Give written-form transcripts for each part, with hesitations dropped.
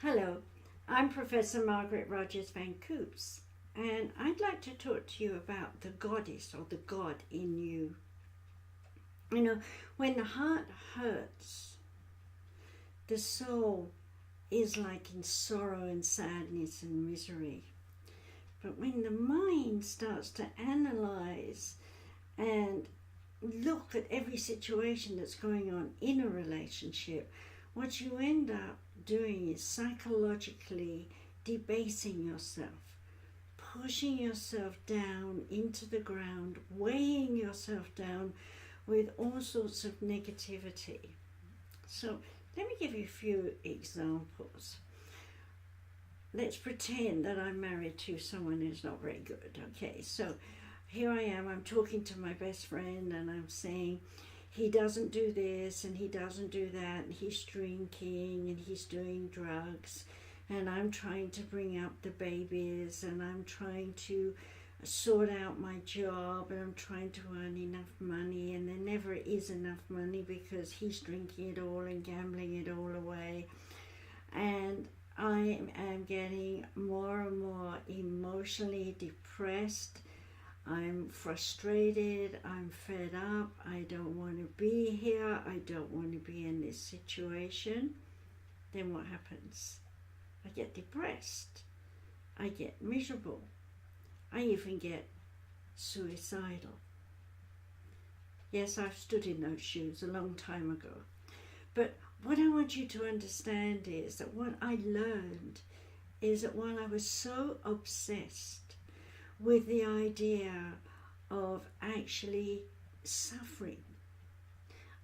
Hello, I'm Professor Margaret Rogers Van Coops, and I'd like to talk to you about the goddess or the God in you. You know, when the heart hurts, the soul is like in sorrow and sadness and misery. But when the mind starts to analyze and look at every situation that's going on in a relationship, what you end up doing is psychologically debasing yourself, pushing yourself down into the ground, weighing yourself down with all sorts of negativity. So let me give you a few examples. Let's pretend that I'm married to someone who's not very good. Okay, so here I am, I'm talking to my best friend and I'm saying, he doesn't do this and he doesn't do that, and he's drinking and he's doing drugs, and I'm trying to bring up the babies, and I'm trying to sort out my job, and I'm trying to earn enough money, and there never is enough money because he's drinking it all and gambling it all away. And I am getting more and more emotionally depressed. I'm frustrated, I'm fed up, I don't want to be here, I don't want to be in this situation. Then what happens? I get depressed, I get miserable, I even get suicidal. Yes, I've stood in those shoes a long time ago. But what I want you to understand is that what I learned is that while I was so obsessed with the idea of actually suffering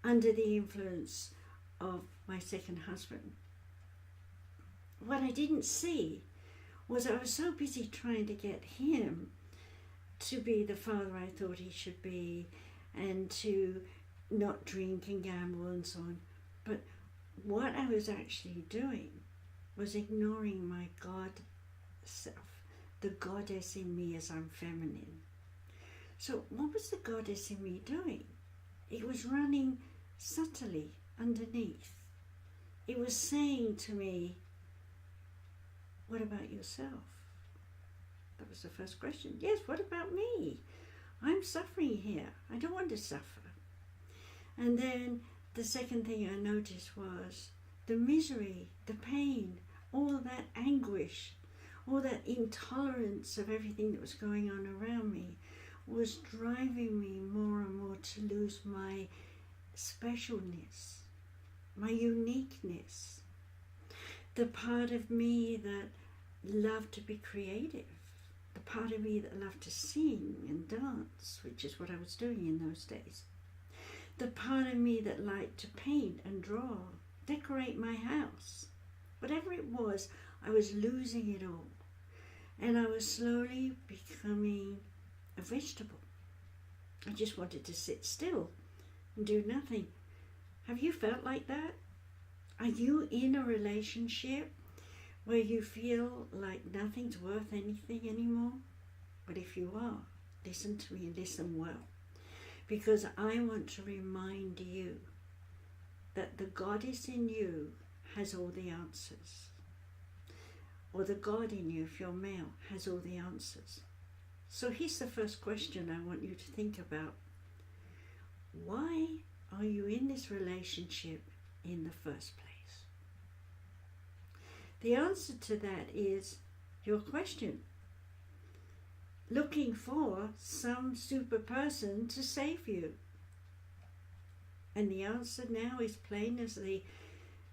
under the influence of my second husband, what I didn't see was I was so busy trying to get him to be the father I thought he should be, and to not drink and gamble and so on. But what I was actually doing was ignoring my God self, the goddess in me as I'm feminine. So what was the goddess in me doing? It was running subtly underneath. It was saying to me, what about yourself? That was the first question. Yes, what about me? I'm suffering here. I don't want to suffer. And then the second thing I noticed was the misery, the pain, all that anguish, all that intolerance of everything that was going on around me was driving me more and more to lose my specialness, my uniqueness, the part of me that loved to be creative, the part of me that loved to sing and dance, which is what I was doing in those days, the part of me that liked to paint and draw, decorate my house. Whatever it was, I was losing it all. And I was slowly becoming a vegetable. I just wanted to sit still and do nothing. Have you felt like that? Are you in a relationship where you feel like nothing's worth anything anymore? But if you are, listen to me and listen well. Because I want to remind you that the goddess in you has all the answers. Or the God in you, if you're male, has all the answers. So here's the first question I want you to think about. Why are you in this relationship in the first place? The answer to that is your question. Looking for some super person to save you. And the answer now is plain as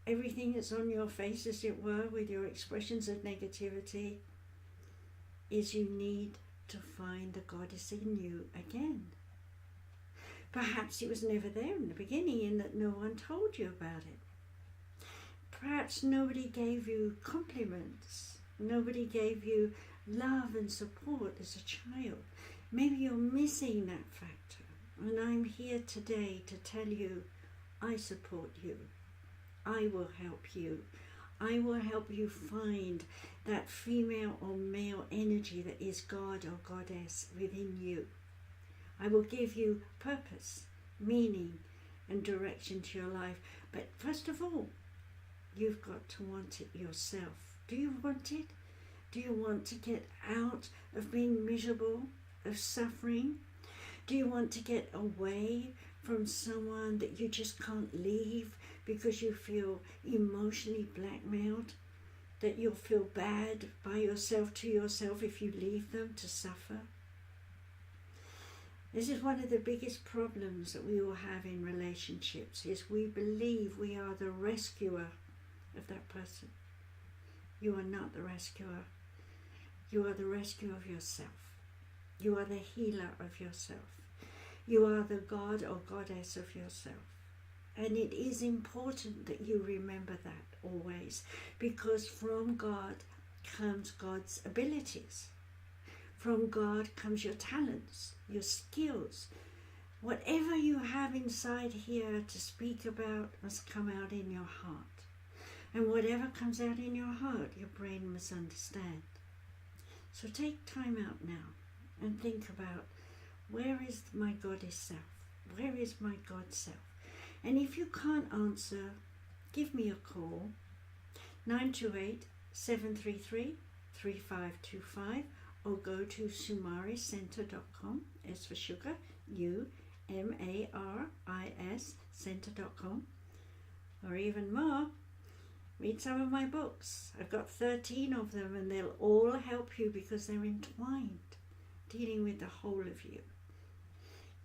everything that's on your face, as it were, with your expressions of negativity, is you need to find the goddess in you again. Perhaps it was never there in the beginning, in that no one told you about it. Perhaps nobody gave you compliments. Nobody gave you love and support as a child. Maybe you're missing that factor. And I'm here today to tell you, I support you. I will help you. I will help you find that female or male energy that is God or Goddess within you. I will give you purpose, meaning, and direction to your life. But first of all, You've got to want it yourself. Do you want it? Do you want to get out of being miserable, of suffering? Do you want to get away from someone that you just can't leave because you feel emotionally blackmailed? That you'll feel bad by yourself to yourself if you leave them to suffer? This is one of the biggest problems that we all have in relationships, is we believe we are the rescuer of that person. You are not the rescuer. You are the rescuer of yourself. You are the healer of yourself. You are the God or goddess of yourself. And it is important that you remember that always, because from God comes God's abilities. From God comes your talents, your skills. Whatever you have inside here to speak about must come out in your heart. And whatever comes out in your heart, your brain must understand. So take time out now and think about, where is my goddess self? Where is my God self? And if you can't answer, give me a call, 928-733-3525, or go to sumariscenter.com, S for sugar, U-M-A-R-I-S, center.com, or even more, read some of my books. I've got 13 of them, and they'll all help you because they're entwined, dealing with the whole of you.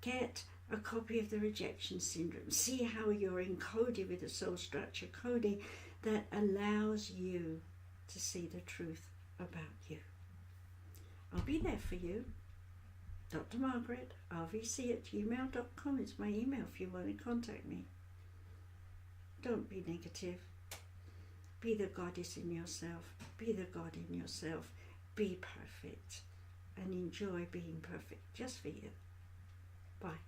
Get a copy of the rejection syndrome. See how you're encoded with the soul structure coding that allows you to see the truth about you. I'll be there for you. Dr. Margaret, rvc@gmail.com is my email if you want to contact me. Don't be negative. Be the goddess in yourself. Be the God in yourself. Be perfect. And enjoy being perfect just for you. Bye.